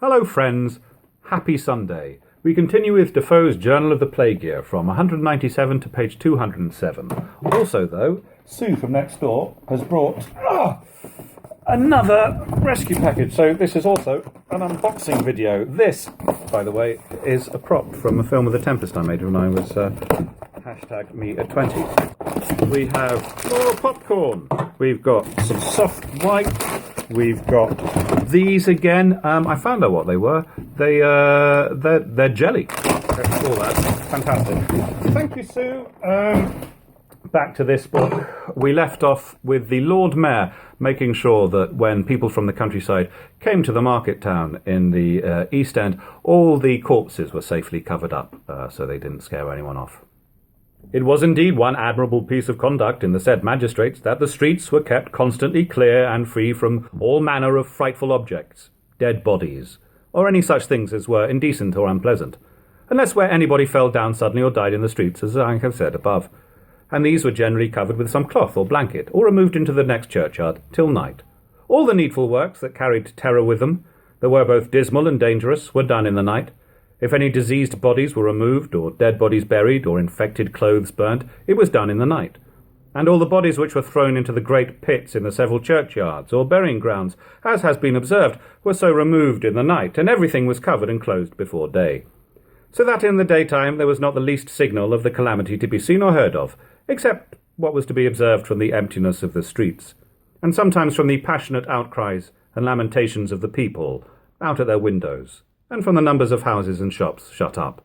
Hello friends, happy Sunday. We continue with Defoe's Journal of the Plague Year from 197 to page 207. Also though, Sue from next door has brought another rescue package. So this is also an unboxing video. This, by the way, is a prop from a film of The Tempest I made when I was hashtag me at 20. We have more popcorn. We've got some soft white. We've got these again. I found out what they were. They're jelly. All that. Fantastic. Thank you, Sue. Back to this book. We left off with the Lord Mayor making sure that when people from the countryside came to the market town in the East End, all the corpses were safely covered up, so they didn't scare anyone off. It was indeed one admirable piece of conduct in the said magistrates that the streets were kept constantly clear and free from all manner of frightful objects, dead bodies, or any such things as were indecent or unpleasant, unless where anybody fell down suddenly or died in the streets, as I have said above, and these were generally covered with some cloth or blanket, or removed into the next churchyard till night. All the needful works that carried terror with them, that were both dismal and dangerous, were done in the night. If any diseased bodies were removed, or dead bodies buried, or infected clothes burnt, it was done in the night. And all the bodies which were thrown into the great pits in the several churchyards, or burying grounds, as has been observed, were so removed in the night, and everything was covered and closed before day. So that in the daytime there was not the least signal of the calamity to be seen or heard of, except what was to be observed from the emptiness of the streets, and sometimes from the passionate outcries and lamentations of the people out at their windows, and from the numbers of houses and shops shut up.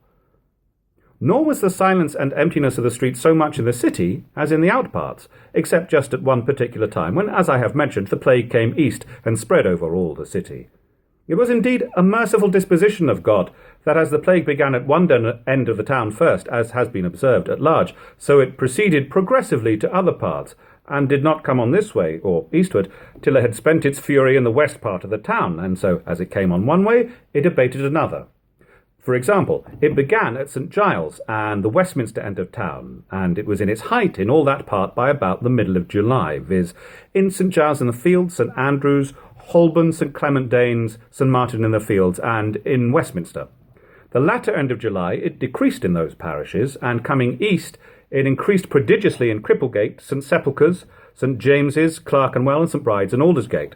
Nor was the silence and emptiness of the streets so much in the city as in the outparts, except just at one particular time, when, as I have mentioned, the plague came east and spread over all the city. It was indeed a merciful disposition of God that as the plague began at one end of the town first, as has been observed at large, so it proceeded progressively to other parts, and did not come on this way, or eastward, till it had spent its fury in the west part of the town, and so, as it came on one way, it abated another. For example, it began at St. Giles and the Westminster end of town, and it was in its height in all that part by about the middle of July, viz. In St. Giles in the Fields, St. Andrews, Holborn, St. Clement Danes, St. Martin in the Fields, and in Westminster. The latter end of July it decreased in those parishes, and coming east it increased prodigiously in Cripplegate, St. Sepulchre's, St. James's, Clerkenwell, and St. Bride's, and Aldersgate.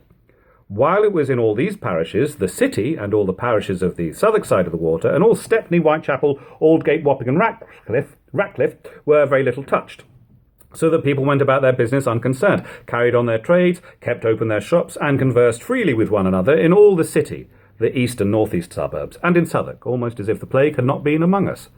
While it was in all these parishes, the city, and all the parishes of the Southwark side of the water, and all Stepney, Whitechapel, Aldgate, Wapping, and Ratcliffe were very little touched, so that people went about their business unconcerned, carried on their trades, kept open their shops, and conversed freely with one another in all the city, the east and north-east suburbs, and in Southwark, almost as if the plague had not been among us.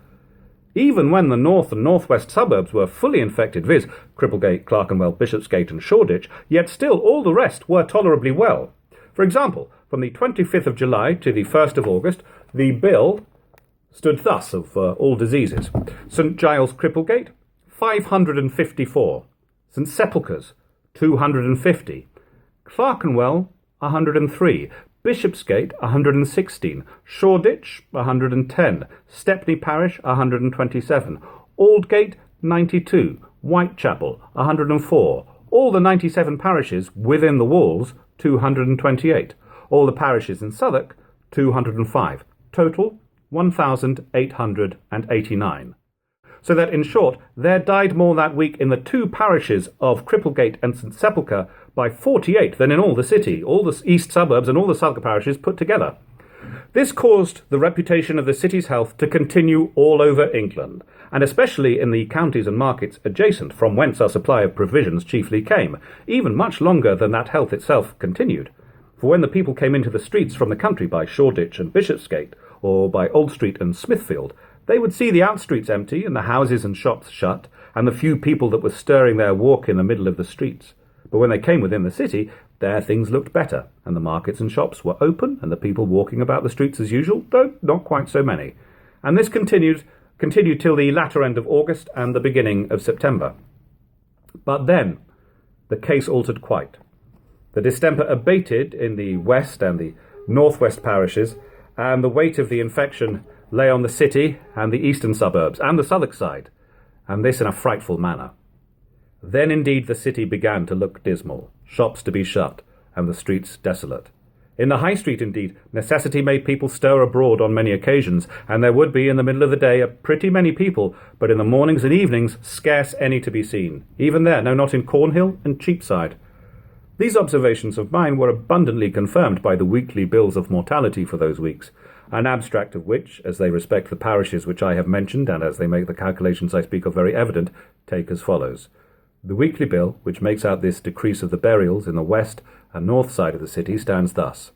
Even when the north and north-west suburbs were fully infected, viz. Cripplegate, Clerkenwell, Bishopsgate, and Shoreditch, yet still all the rest were tolerably well. For example, from the 25th of July to the 1st of August, the bill stood thus of all diseases. St. Giles, Cripplegate, 554. St. Sepulchre's, 250. Clerkenwell, 103. Bishopsgate, 116. Shoreditch, 110. Stepney Parish, 127. Aldgate, 92. Whitechapel, 104. All the 97 parishes within the walls, 228. All the parishes in Southwark, 205. Total, 1,889. So that, in short, there died more that week in the two parishes of Cripplegate and St. Sepulchre by 48 than in all the city, all the east suburbs and all the Southwark parishes put together. This caused the reputation of the city's health to continue all over England, and especially in the counties and markets adjacent, from whence our supply of provisions chiefly came, even much longer than that health itself continued. For when the people came into the streets from the country by Shoreditch and Bishopsgate, or by Old Street and Smithfield, they would see the outstreets empty, and the houses and shops shut, and the few people that were stirring there walk in the middle of the streets. But when they came within the city, there things looked better, and the markets and shops were open, and the people walking about the streets as usual, though not quite so many. And this continued till the latter end of August and the beginning of September. But then the case altered quite. The distemper abated in the west and the northwest parishes, and the weight of the infection lay on the city and the eastern suburbs and the Southwark side, and this in a frightful manner. Then indeed the city began to look dismal, shops to be shut, and the streets desolate. In the High Street, indeed, necessity made people stir abroad on many occasions, and there would be in the middle of the day a pretty many people, but in the mornings and evenings scarce any to be seen, even there, no, not in Cornhill and Cheapside. These observations of mine were abundantly confirmed by the weekly bills of mortality for those weeks, an abstract of which, as they respect the parishes which I have mentioned, and as they make the calculations I speak of very evident, take as follows. The weekly bill, which makes out this decrease of the burials in the west and north side of the city, stands thus.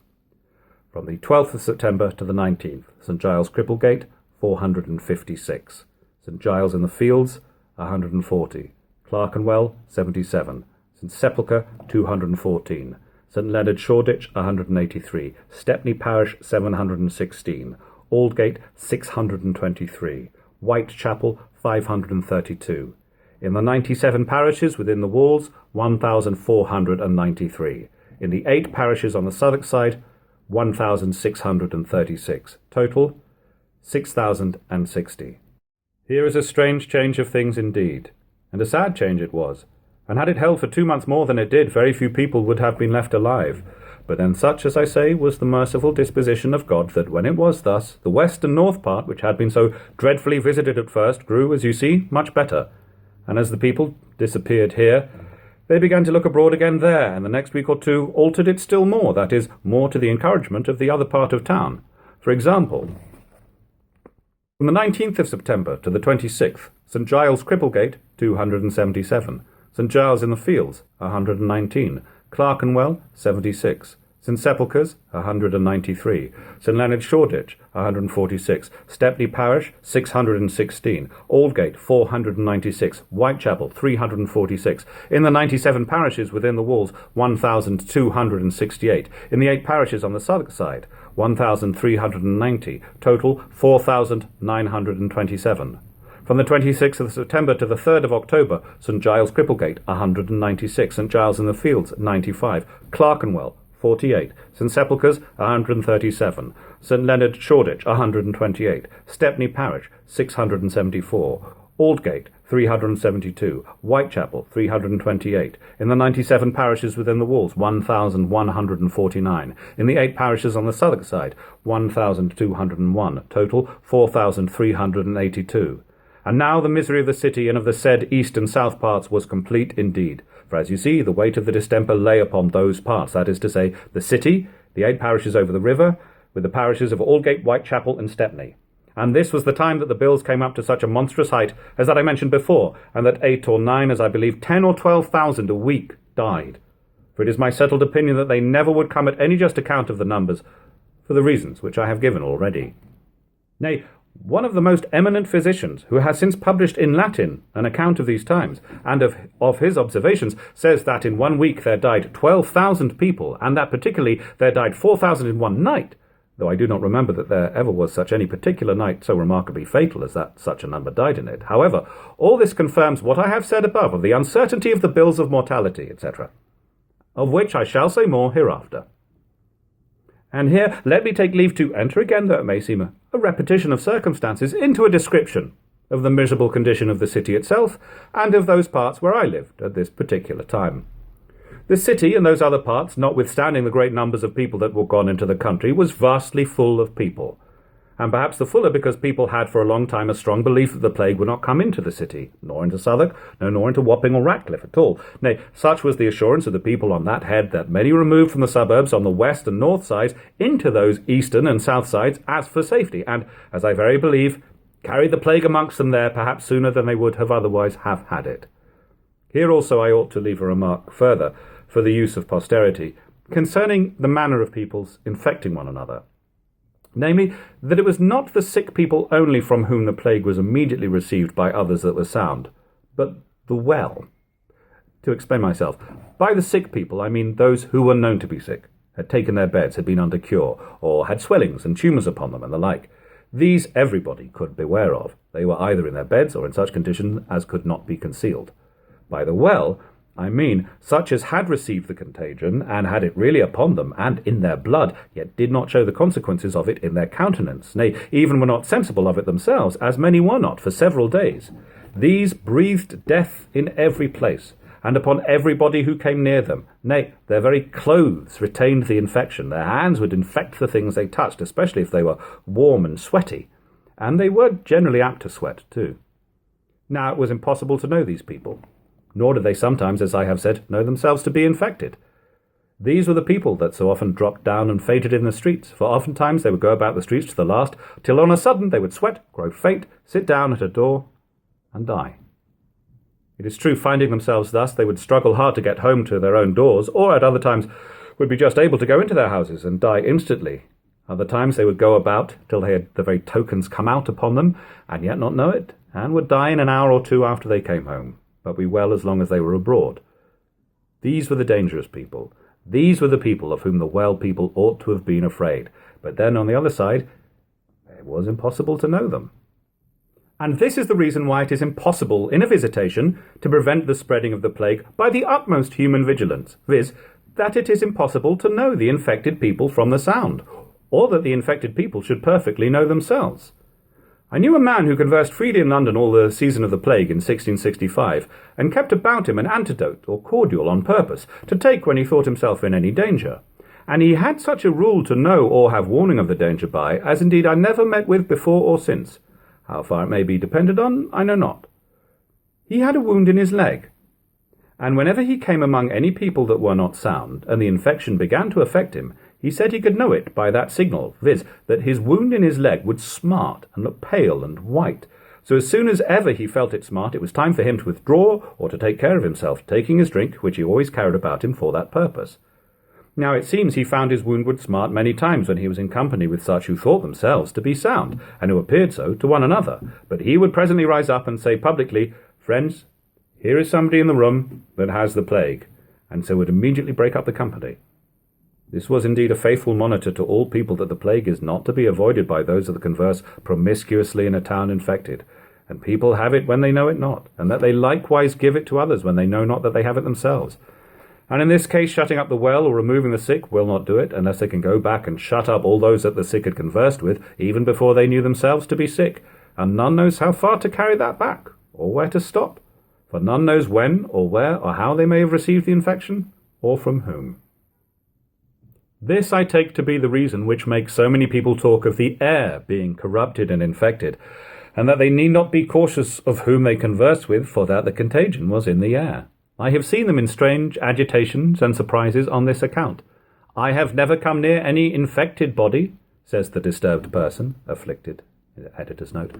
From the 12th of September to the 19th, St Giles Cripplegate, 456. St Giles in the Fields, 140. Clerkenwell, 77. St Sepulchre, 214. St Leonard Shoreditch, 183. Stepney Parish, 716. Aldgate, 623. Whitechapel, 532. In the 97 parishes within the walls, 1,493. In the 8 parishes on the Southwark side, 1,636. Total, 6,060. Here is a strange change of things indeed, and a sad change it was. And had it held for 2 months more than it did, very few people would have been left alive. But then such, as I say, was the merciful disposition of God, that when it was thus, the west and north part, which had been so dreadfully visited at first, grew, as you see, much better. And as the people disappeared here, they began to look abroad again there, and the next week or two altered it still more, that is, more to the encouragement of the other part of town. For example, from the 19th of September to the 26th, St Giles Cripplegate, 277. St Giles in the Fields, 119. Clerkenwell, 76. St Sepulchre's, 193. St Leonard Shoreditch, 146. Stepney Parish, 616. Aldgate, 496. Whitechapel, 346. In the 97 parishes within the walls, 1,268. In the 8 parishes on the Southwark side, 1,390. Total, 4,927. From the 26th of September to the 3rd of October, St Giles Cripplegate, 196. St Giles in the Fields, 95. Clerkenwell, 48. St Sepulchre's, 137. St Leonard Shoreditch, 128. Stepney Parish, 674. Aldgate, 372. Whitechapel, 328. In the 97 parishes within the walls, 1,149. In the 8 parishes on the Southwark side, 1,201. Total, 4,382. And now the misery of the city and of the said east and south parts was complete indeed. For as you see, the weight of the distemper lay upon those parts, that is to say, the city, the 8 parishes over the river, with the parishes of Aldgate, Whitechapel, and Stepney. And this was the time that the bills came up to such a monstrous height as that I mentioned before, and that 8 or 9, as I believe 10 or 12,000 a week died. For it is my settled opinion that they never would come at any just account of the numbers, for the reasons which I have given already. Nay, one of the most eminent physicians, who has since published in Latin an account of these times, and of his observations, says that in 1 week there died 12,000 people, and that particularly there died 4,000 in 1 night, though I do not remember that there ever was such any particular night so remarkably fatal as that such a number died in it. However, all this confirms what I have said above of the uncertainty of the bills of mortality, etc., of which I shall say more hereafter. And here let me take leave to enter again, though it may seem a repetition of circumstances, into a description of the miserable condition of the city itself, and of those parts where I lived at this particular time. The city and those other parts, notwithstanding the great numbers of people that were gone into the country, was vastly full of people, and perhaps the fuller because people had for a long time a strong belief that the plague would not come into the city, nor into Southwark, no, nor into Wapping or Ratcliffe at all. Nay, such was the assurance of the people on that head that many removed from the suburbs on the west and north sides into those eastern and south sides as for safety, and, as I very believe, carried the plague amongst them there perhaps sooner than they would have otherwise have had it. Here also I ought to leave a remark further, for the use of posterity, concerning the manner of people's infecting one another. Namely, that it was not the sick people only from whom the plague was immediately received by others that were sound, but the well. To explain myself, by the sick people I mean those who were known to be sick, had taken their beds, had been under cure, or had swellings and tumours upon them, and the like. These everybody could beware of. They were either in their beds or in such condition as could not be concealed. By the well, I mean such as had received the contagion, and had it really upon them, and in their blood, yet did not show the consequences of it in their countenance, nay, even were not sensible of it themselves, as many were not, for several days. These breathed death in every place, and upon everybody who came near them. Nay, their very clothes retained the infection. Their hands would infect the things they touched, especially if they were warm and sweaty. And they were generally apt to sweat, too. Now, it was impossible to know these people, nor did they sometimes, as I have said, know themselves to be infected. These were the people that so often dropped down and fainted in the streets, for oftentimes they would go about the streets to the last, till on a sudden they would sweat, grow faint, sit down at a door, and die. It is true, finding themselves thus, they would struggle hard to get home to their own doors, or at other times would be just able to go into their houses and die instantly. Other times they would go about till they had the very tokens come out upon them, and yet not know it, and would die in an hour or two after they came home, but be well as long as they were abroad. These were the dangerous people. These were the people of whom the well people ought to have been afraid. But then, on the other side, it was impossible to know them. And this is the reason why it is impossible in a visitation to prevent the spreading of the plague by the utmost human vigilance, viz., that it is impossible to know the infected people from the sound, or that the infected people should perfectly know themselves. I knew a man who conversed freely in London all the season of the plague in 1665, and kept about him an antidote or cordial on purpose, to take when he thought himself in any danger. And he had such a rule to know or have warning of the danger by, as indeed I never met with before or since. How far it may be depended on, I know not. He had a wound in his leg, and whenever he came among any people that were not sound, and the infection began to affect him, he said he could know it by that signal, viz., that his wound in his leg would smart and look pale and white. So as soon as ever he felt it smart, it was time for him to withdraw or to take care of himself, taking his drink, which he always carried about him for that purpose. Now it seems he found his wound would smart many times when he was in company with such who thought themselves to be sound, and who appeared so to one another. But he would presently rise up and say publicly, "Friends, here is somebody in the room that has the plague," and so would immediately break up the company. This was indeed a faithful monitor to all people that the plague is not to be avoided by those that converse promiscuously in a town infected, and people have it when they know it not, and that they likewise give it to others when they know not that they have it themselves. And in this case, shutting up the well or removing the sick will not do it, unless they can go back and shut up all those that the sick had conversed with, even before they knew themselves to be sick, and none knows how far to carry that back, or where to stop, for none knows when or where or how they may have received the infection, or from whom. This I take to be the reason which makes so many people talk of the air being corrupted and infected, and that they need not be cautious of whom they converse with, for that the contagion was in the air. I have seen them in strange agitations and surprises on this account. I have never come near any infected body, says the disturbed person, afflicted, editor's note.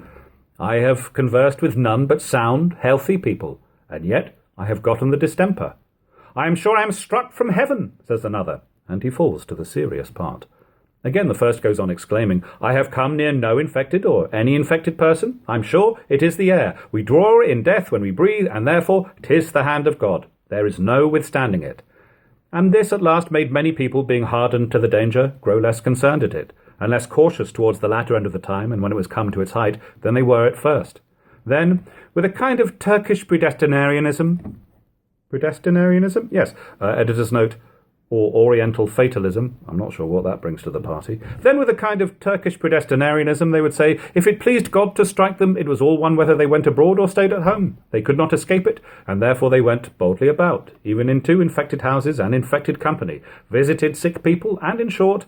I have conversed with none but sound, healthy people, and yet I have gotten the distemper. I am sure I am struck from heaven, says another, and he falls to the serious part. Again the first goes on exclaiming, I have come near no infected or any infected person. I'm sure it is the air. We draw in death when we breathe, and therefore 'tis the hand of God. There is no withstanding it. And this at last made many people, being hardened to the danger, grow less concerned at it, and less cautious towards the latter end of the time, and when it was come to its height, than they were at first. Then, with a kind of Turkish predestinarianism, yes, editor's note, or Oriental fatalism, I'm not sure what that brings to the party. Then with a kind of Turkish predestinarianism, they would say, if it pleased God to strike them, it was all one whether they went abroad or stayed at home. They could not escape it, and therefore they went boldly about, even into infected houses and infected company, visited sick people, and, in short,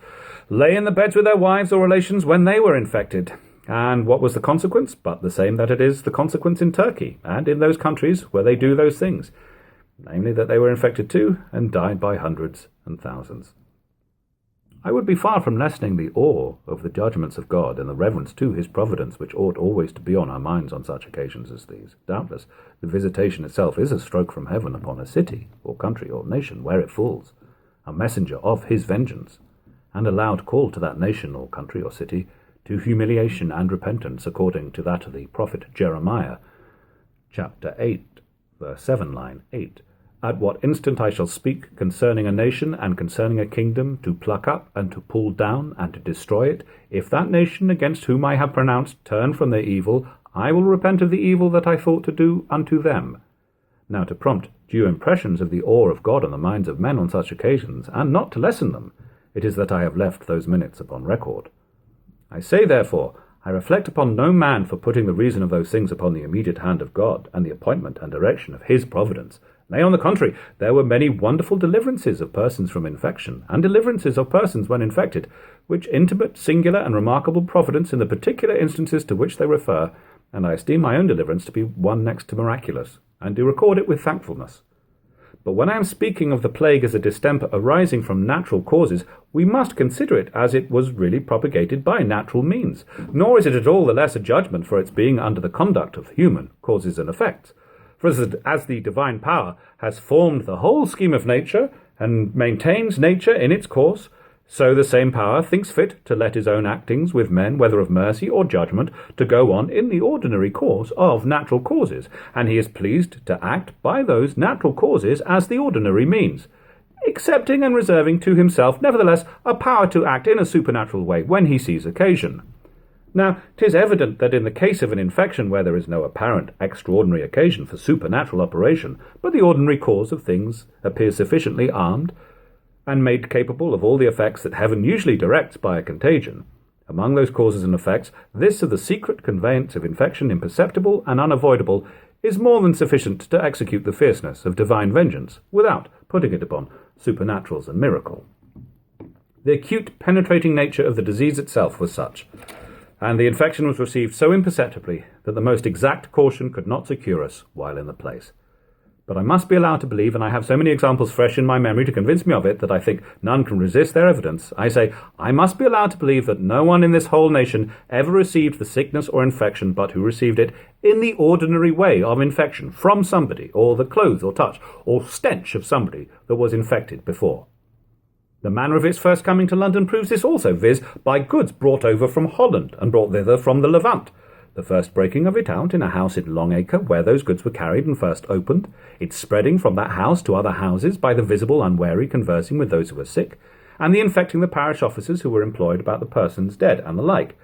lay in the beds with their wives or relations when they were infected. And what was the consequence? But the same that it is the consequence in Turkey, and in those countries where they do those things. Namely that they were infected too, and died by hundreds and thousands. I would be far from lessening the awe of the judgments of God and the reverence to his providence which ought always to be on our minds on such occasions as these. Doubtless, the visitation itself is a stroke from heaven upon a city, or country, or nation where it falls, a messenger of his vengeance, and a loud call to that nation, or country, or city, to humiliation and repentance, according to that of the prophet Jeremiah, chapter 8, verse 7, line 8. At what instant I shall speak concerning a nation and concerning a kingdom, to pluck up and to pull down and to destroy it, if that nation against whom I have pronounced turn from their evil, I will repent of the evil that I thought to do unto them. Now to prompt due impressions of the awe of God on the minds of men on such occasions, and not to lessen them, it is that I have left those minutes upon record. I say therefore, I reflect upon no man for putting the reason of those things upon the immediate hand of God, and the appointment and direction of his providence, Nay, on the contrary, there were many wonderful deliverances of persons from infection, and deliverances of persons when infected, which intimate, singular, and remarkable providence in the particular instances to which they refer, and I esteem my own deliverance to be one next to miraculous, and do record it with thankfulness. But when I am speaking of the plague as a distemper arising from natural causes, we must consider it as it was really propagated by natural means, nor is it at all the less a judgment for its being under the conduct of human causes and effects. For as the divine power has formed the whole scheme of nature, and maintains nature in its course, so the same power thinks fit to let his own actings with men, whether of mercy or judgment, to go on in the ordinary course of natural causes, and he is pleased to act by those natural causes as the ordinary means, accepting and reserving to himself, nevertheless, a power to act in a supernatural way when he sees occasion. Now, 'tis evident that in the case of an infection where there is no apparent extraordinary occasion for supernatural operation, but the ordinary cause of things appears sufficiently armed, and made capable of all the effects that heaven usually directs by a contagion. Among those causes and effects, this of the secret conveyance of infection imperceptible and unavoidable is more than sufficient to execute the fierceness of divine vengeance, without putting it upon supernaturals and miracle. The acute penetrating nature of the disease itself was such, and the infection was received so imperceptibly that the most exact caution could not secure us while in the place. But I must be allowed to believe, and I have so many examples fresh in my memory to convince me of it that I think none can resist their evidence. I say, I must be allowed to believe that no one in this whole nation ever received the sickness or infection but who received it in the ordinary way of infection from somebody, or the clothes or touch or stench of somebody that was infected before. The manner of its first coming to London proves this also, viz. By goods brought over from Holland and brought thither from the Levant. The first breaking of it out in a house in Longacre, where those goods were carried and first opened, its spreading from that house to other houses by the visible unwary conversing with those who were sick, and the infecting the parish officers who were employed about the persons dead, and the like.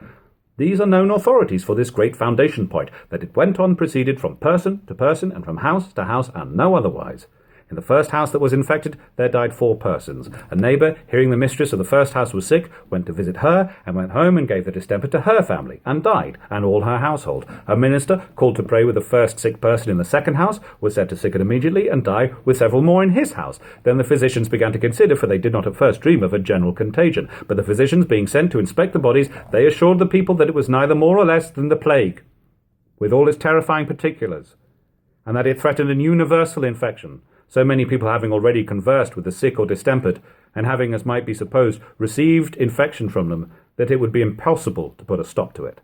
These are known authorities for this great foundation point, that it went on proceeded from person to person, and from house to house, and no otherwise. In the first house that was infected, there died 4 persons. A neighbour, hearing the mistress of the first house was sick, went to visit her, and went home and gave the distemper to her family, and died, and all her household. A minister, called to pray with the first sick person in the second house, was said to sicken immediately, and die with several more in his house. Then the physicians began to consider, for they did not at first dream of a general contagion. But the physicians being sent to inspect the bodies, they assured the people that it was neither more or less than the plague, with all its terrifying particulars, and that it threatened an universal infection, so many people having already conversed with the sick or distempered, and having, as might be supposed, received infection from them, that it would be impossible to put a stop to it.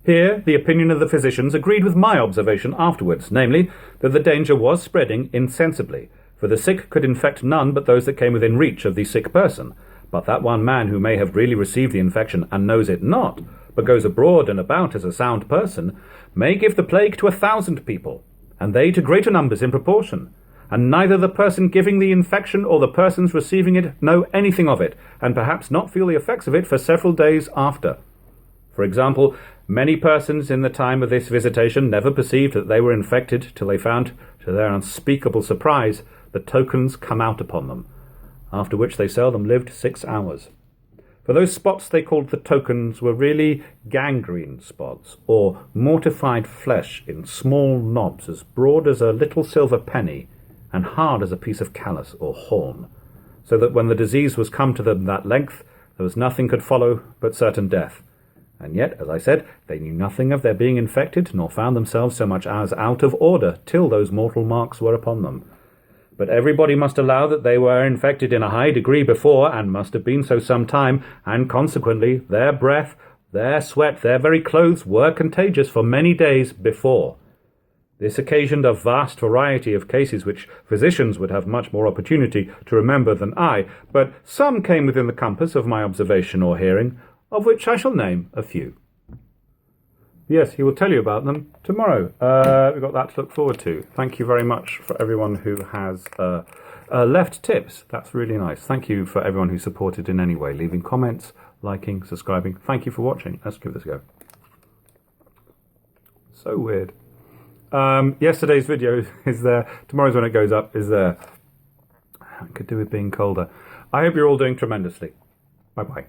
Here the opinion of the physicians agreed with my observation afterwards, namely, that the danger was spreading insensibly, for the sick could infect none but those that came within reach of the sick person, but that one man who may have really received the infection and knows it not, but goes abroad and about as a sound person, may give the plague to 1,000 people, and they to greater numbers in proportion, and neither the person giving the infection or the persons receiving it know anything of it, and perhaps not feel the effects of it for several days after. For example, many persons in the time of this visitation never perceived that they were infected till they found, to their unspeakable surprise, the tokens come out upon them, after which they seldom lived 6 hours. For those spots they called the tokens were really gangrene spots, or mortified flesh in small knobs as broad as a little silver penny, and hard as a piece of callus or horn, so that when the disease was come to them that length, there was nothing could follow but certain death. And yet, as I said, they knew nothing of their being infected, nor found themselves so much as out of order, till those mortal marks were upon them. But everybody must allow that they were infected in a high degree before, and must have been so some time, and consequently their breath, their sweat, their very clothes were contagious for many days before. This occasioned a vast variety of cases which physicians would have much more opportunity to remember than I, but some came within the compass of my observation or hearing, of which I shall name a few. Yes, he will tell you about them tomorrow. We've got that to look forward to. Thank you very much for everyone who has left tips. That's really nice. Thank you for everyone who supported in any way, leaving comments, liking, subscribing. Thank you for watching. Let's give this a go. So weird. Yesterday's video is there. Tomorrow's when it goes up is there. Could do with being colder. I hope you're all doing tremendously. Bye-bye.